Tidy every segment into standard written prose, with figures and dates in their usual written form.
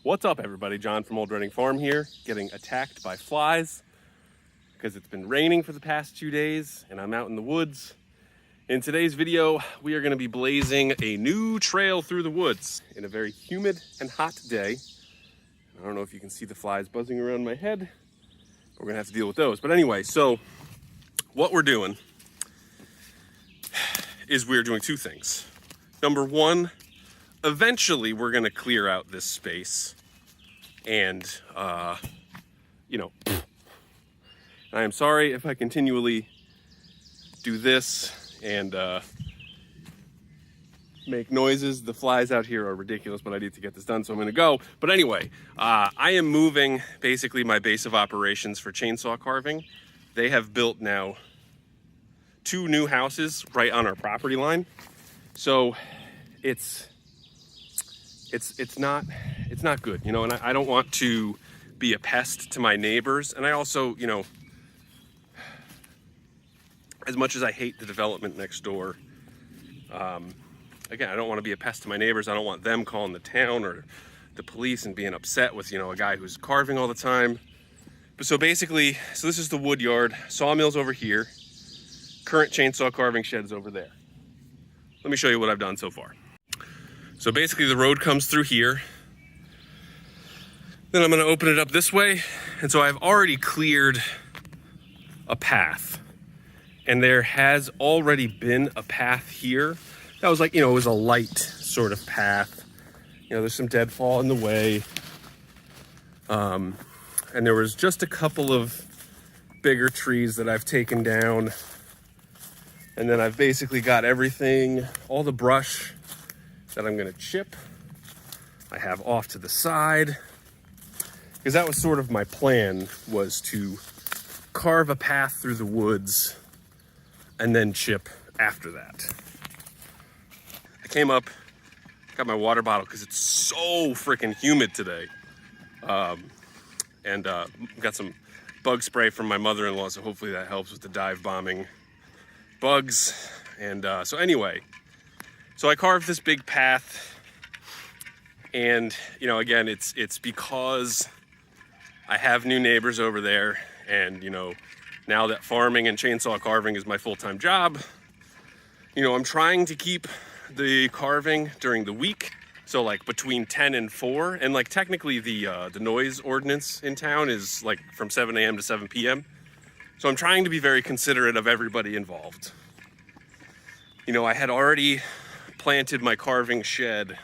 What's up, everybody? John from Old Reading Farm here, getting attacked by flies because it's been raining for the past 2 days and I'm out in the woods. In today's video, we are going to be blazing a new trail through the woods in a very humid and hot day. I don't know if you can see the flies buzzing around my head. We're going to have to deal with those. But anyway, so what we're doing is we're doing two things. Number one, eventually we're going to clear out this space and, I am sorry if I continually do this and make noises. The flies out here are ridiculous, but I need to get this done, so I'm gonna go. But anyway, I am moving basically my base of operations for chainsaw carving. They have built now 2 new houses right on our property line. So it's not good, you know, and I don't want to be a pest to my neighbors. And I also, you know, as much as I hate the development next door, again, I don't want to be a pest to my neighbors. I don't want them calling the town or the police and being upset with, you know, a guy who's carving all the time. But so basically, so this is the wood yard. Sawmill's over here. Current chainsaw carving shed's over there. Let me show you what I've done so far. So basically the road comes through here. Then I'm going to open it up this way. And so I've already cleared a path. And there has already been a path here. That was like, you know, it was a light sort of path. You know, there's some deadfall in the way. And there was just a couple of bigger trees that I've taken down. And then I've basically got everything, all the brush that I'm gonna chip, I have off to the side. Because that was sort of my plan, was to carve a path through the woods and then chip after that. I came up, got my water bottle because it's so freaking humid today. And got some bug spray from my mother-in-law, so hopefully that helps with the dive bombing bugs. And so anyway, so I carved this big path, and you know, again, it's because I have new neighbors over there, and you know, now that farming and chainsaw carving is my full-time job, you know, I'm trying to keep the carving during the week. So like between 10 and 4, and like technically the noise ordinance in town is like from 7 a.m. to 7 p.m. So I'm trying to be very considerate of everybody involved. You know, I had already planted my carving shed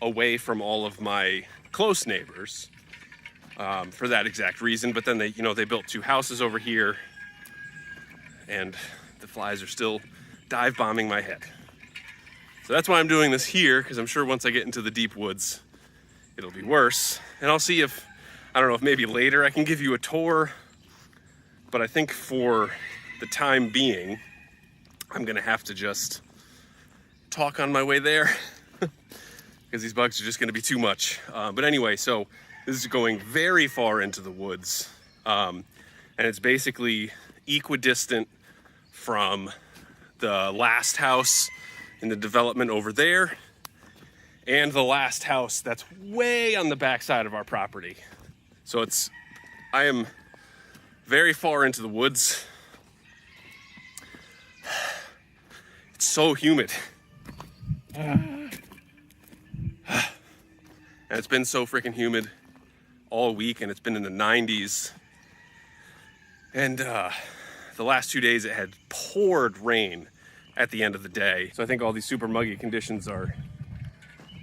away from all of my close neighbors for that exact reason. But then they built 2 houses over here, and the flies are still dive bombing my head. So that's why I'm doing this here, because I'm sure once I get into the deep woods, it'll be worse. And I'll see if, I don't know, if maybe later I can give you a tour. But I think for the time being, I'm gonna have to just talk on my way there because these bugs are just gonna be too much. But anyway, so this is going very far into the woods. And it's basically equidistant from the last house in the development over there and the last house that's way on the back side of our property. So I am very far into the woods. It's so humid. And it's been so freaking humid all week, and it's been in the 90s. And the last 2 days it had poured rain at the end of the day. So I think all these super muggy conditions are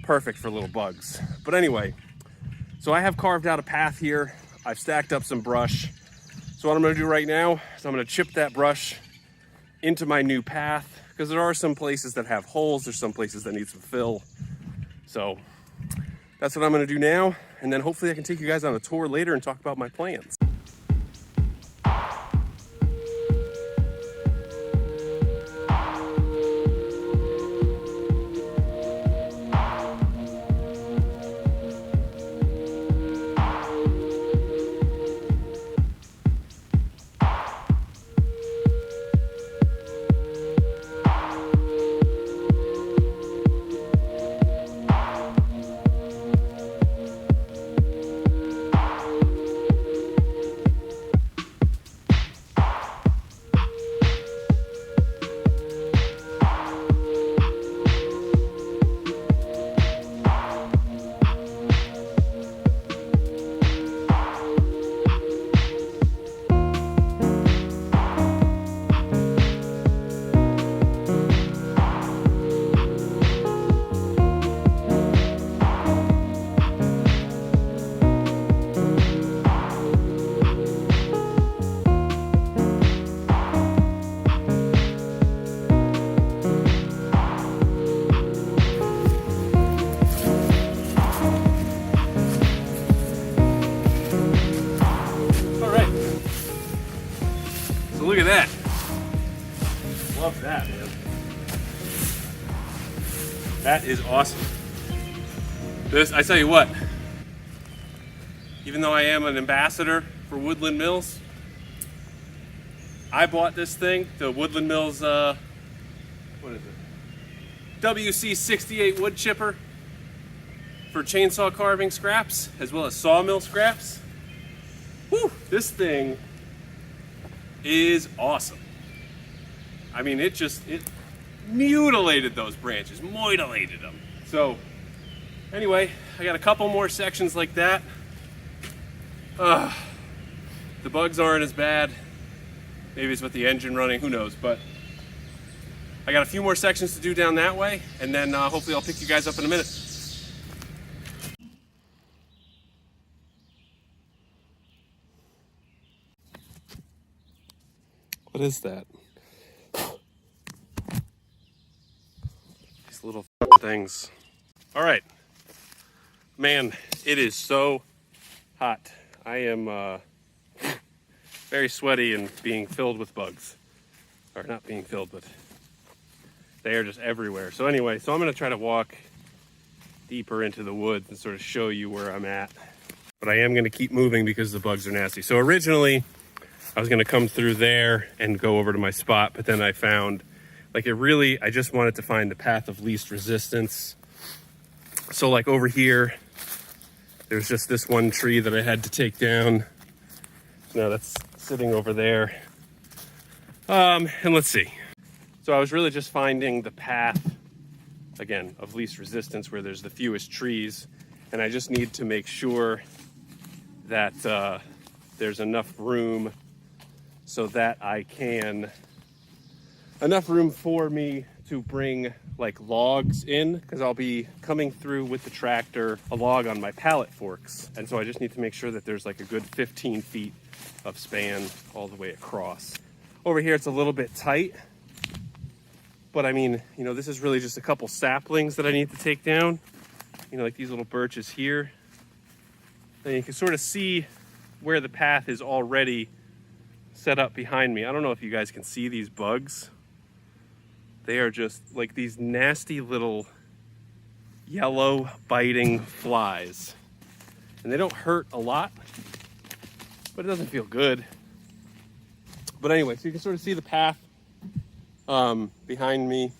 perfect for little bugs. But anyway, so I have carved out a path here. I've stacked up some brush. So what I'm gonna do right now is I'm gonna chip that brush into my new path, because there are some places that have holes, there's some places that need some fill. So that's what I'm gonna do now, and then hopefully I can take you guys on a tour later and talk about my plans. love that, man. That is awesome. This, I tell you what, even though I am an ambassador for Woodland Mills, I bought this thing, the Woodland Mills, what is it? WC68 wood chipper for chainsaw carving scraps, as well as sawmill scraps. Whew, this thing is awesome. I mean, it mutilated those branches, mutilated them. So anyway, I got a couple more sections like that. The bugs aren't as bad. Maybe it's with the engine running, who knows, but I got a few more sections to do down that way, and then hopefully I'll pick you guys up in a minute. What is that? These little things. All right, man, it is so hot. I am very sweaty and being filled with bugs. Or not being filled, but they are just everywhere. So anyway, so I'm gonna try to walk deeper into the woods and sort of show you where I'm at. But I am gonna keep moving because the bugs are nasty. So originally, I was gonna come through there and go over to my spot, but then I found, like I just wanted to find the path of least resistance. So like over here, there's just this one tree that I had to take down. Now that's sitting over there. And let's see. So I was really just finding the path, again, of least resistance where there's the fewest trees. And I just need to make sure that there's enough room so that I can, enough room for me to bring like logs in, because I'll be coming through with the tractor a log on my pallet forks. And so I just need to make sure that there's like a good 15 feet of span all the way across. Over here, it's a little bit tight, but I mean, you know, this is really just a couple saplings that I need to take down, you know, like these little birches here. And you can sort of see where the path is already set up behind me. I don't know if you guys can see these bugs. They are just like these nasty little yellow biting flies. And they don't hurt a lot, but it doesn't feel good. But anyway, so you can sort of see the path behind me.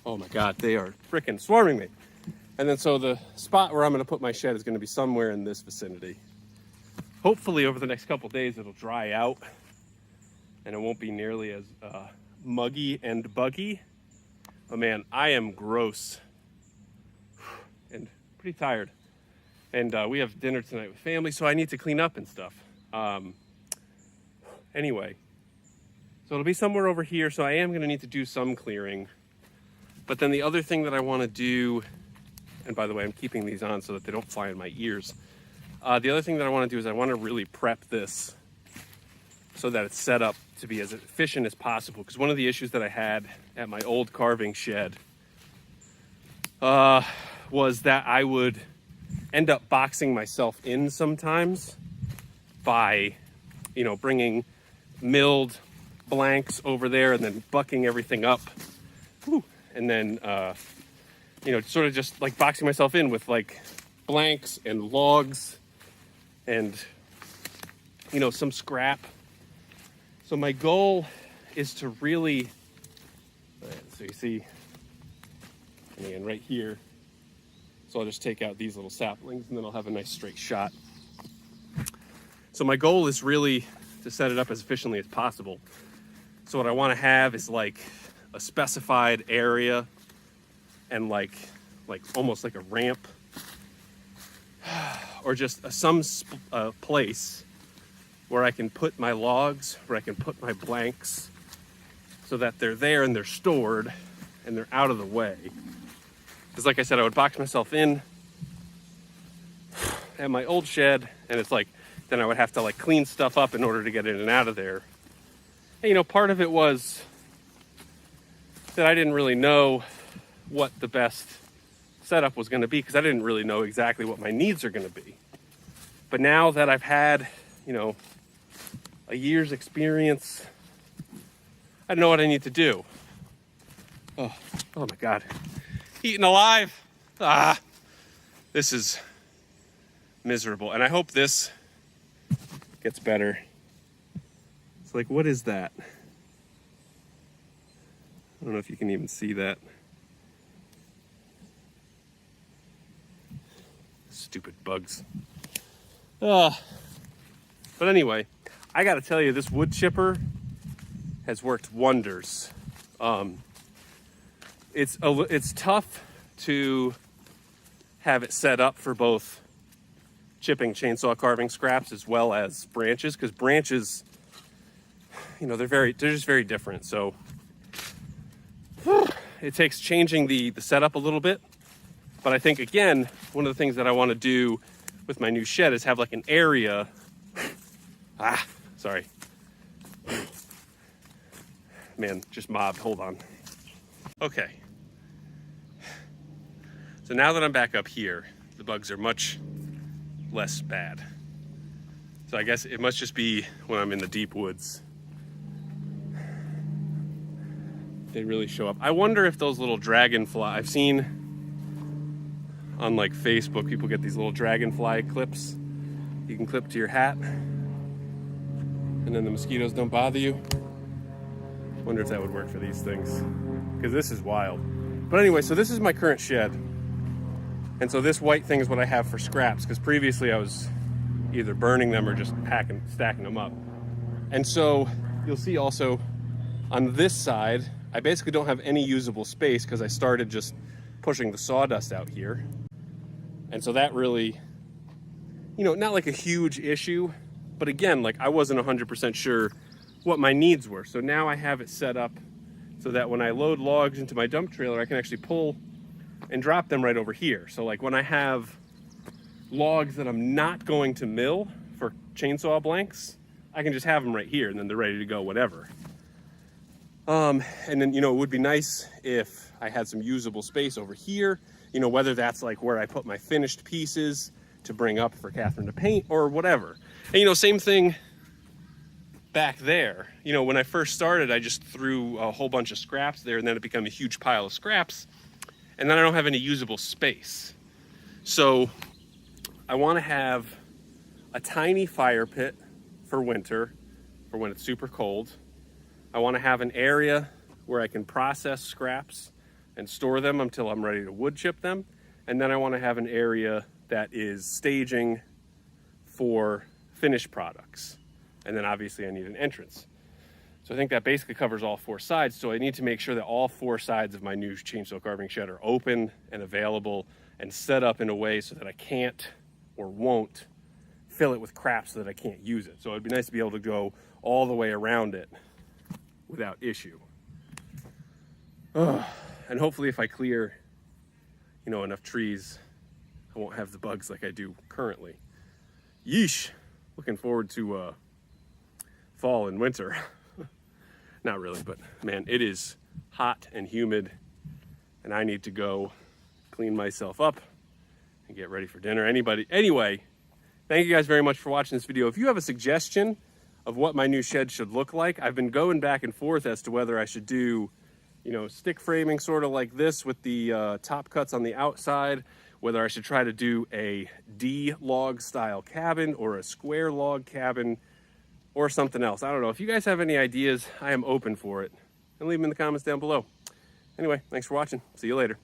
Oh my God, they are freaking swarming me. And then so the spot where I'm gonna put my shed is gonna be somewhere in this vicinity. Hopefully over the next couple days it'll dry out and it won't be nearly as muggy and buggy. Oh man, I am gross and pretty tired. And we have dinner tonight with family, so I need to clean up and stuff. Anyway, so it'll be somewhere over here, so I am gonna need to do some clearing. But then the other thing that I wanna do, and by the way, I'm keeping these on so that they don't fly in my ears. The other thing that I wanna do is I wanna really prep this so that it's set up to be as efficient as possible. Because one of the issues that I had at my old carving shed was that I would end up boxing myself in sometimes by, you know, bringing milled blanks over there and then bucking everything up. Whew. And then, you know, sort of just like boxing myself in with like blanks and logs and, you know, some scrap. So my goal is to really, so you see, and right here, so I'll just take out these little saplings and then I'll have a nice straight shot. So my goal is really to set it up as efficiently as possible. So what I want to have is like a specified area and like almost like a ramp or just some place where I can put my logs, where I can put my blanks so that they're there and they're stored and they're out of the way. Because like I said, I would box myself in at my old shed and it's like, then I would have to like clean stuff up in order to get in and out of there. And you know, part of it was that I didn't really know what the best setup was gonna be because I didn't really know exactly what my needs are gonna be. But now that I've had, you know, a year's experience, I know what I need to do. Oh my God. Eaten alive. This is miserable. And I hope this gets better. It's like, what is that? I don't know if you can even see that. Stupid bugs. But anyway, I gotta tell you, this wood chipper has worked wonders. It's tough to have it set up for both chipping chainsaw carving scraps as well as branches, because branches, you know, they're just very different. So it takes changing the setup a little bit. But I think, again, one of the things that I want to do with my new shed is have like an area. Sorry. Man, just mobbed. Hold on. Okay. So now that I'm back up here, the bugs are much less bad. So I guess it must just be when I'm in the deep woods. They really show up. I wonder if those little dragonfly, I've seen on like Facebook, people get these little dragonfly clips you can clip to your hat, and then the mosquitoes don't bother you. Wonder if that would work for these things, because this is wild. But anyway, so this is my current shed. And so this white thing is what I have for scraps, because previously I was either burning them or just stacking them up. And so you'll see also on this side, I basically don't have any usable space because I started just pushing the sawdust out here. And so that really, you know, not like a huge issue, but again, like I wasn't 100% sure what my needs were. So now I have it set up so that when I load logs into my dump trailer, I can actually pull and drop them right over here. So like when I have logs that I'm not going to mill for chainsaw blanks, I can just have them right here and then they're ready to go, whatever. And then, you know, it would be nice if I had some usable space over here, you know, whether that's like where I put my finished pieces to bring up for Catherine to paint or whatever. And, you know, same thing back there. You know, when I first started, I just threw a whole bunch of scraps there and then it became a huge pile of scraps. And then I don't have any usable space. So I want to have a tiny fire pit for winter, for when it's super cold. I want to have an area where I can process scraps and store them until I'm ready to wood chip them. And then I want to have an area that is staging for finished products. And then obviously I need an entrance. So I think that basically covers all four sides. So I need to make sure that all four sides of my new chainsaw carving shed are open and available and set up in a way so that I can't or won't fill it with crap so that I can't use it. So it'd be nice to be able to go all the way around it without issue. And hopefully if I clear, you know, enough trees, I won't have the bugs like I do currently. Yeesh. Looking forward to fall and winter. Not really, but man, it is hot and humid and I need to go clean myself up and get ready for dinner. Anyway, thank you guys very much for watching this video. If you have a suggestion of what my new shed should look like, I've been going back and forth as to whether I should do, you know, stick framing sort of like this with the top cuts on the outside, whether I should try to do a D log style cabin or a square log cabin or something else. I don't know. If you guys have any ideas, I am open for it. And leave them in the comments down below. Anyway, thanks for watching. See you later.